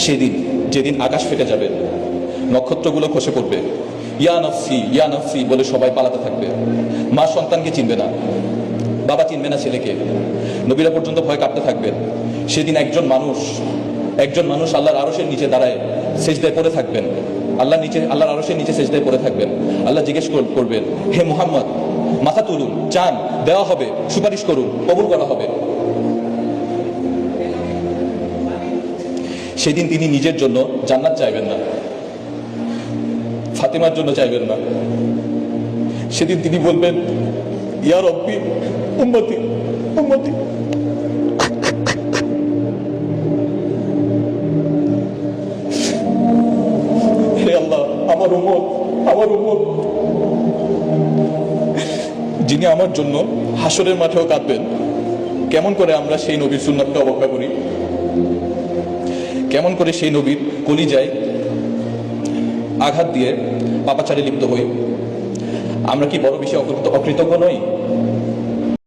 সেদিন যেদিন আকাশ ফেটে যাবে, নক্ষত্রগুলো খসে পড়বে, ইয়া নফসি বলে সবাই পালাতে থাকবে। মা সন্তানকে চিনবে না, বাবা চিনবে না ছেলেকে, নবীরা পর্যন্ত ভয় কাঁপতে থাকবেন। সেদিন একজন মানুষ আল্লাহর আরশের নিচে দাঁড়ায় সেজদায় পড়ে থাকবেন, আল্লাহর আরশের নিচে সেজদায় পড়ে থাকবেন। আল্লাহ জিজ্ঞেস করবেন, হে মুহাম্মদ, মাথা তুলুন, চান দেওয়া হবে, সুপারিশ করুন, কবুল করা হবে। সেদিন তিনি নিজের জন্য জান্নাত চাইবেন না, ফাতেমার জন্য চাইবেন না। সেদিন তিনি বলবেন, ইয়া রব্বি উম্মতি উম্মতি। হে আল্লাহ, আমার উম্মত, আমার উম্মত। যিনি আমার জন্য হাসরের মাঠেও কাঁদবেন। কেমন করে আমরা সেই নবীর সুন্নাতকে অবজ্ঞা করি? কেমন করে সেই নবীর কলিজায় আঘাত দিয়ে পাপাচারে লিপ্ত হই? আমরা কি বড় বেশি অকৃতজ্ঞ নই?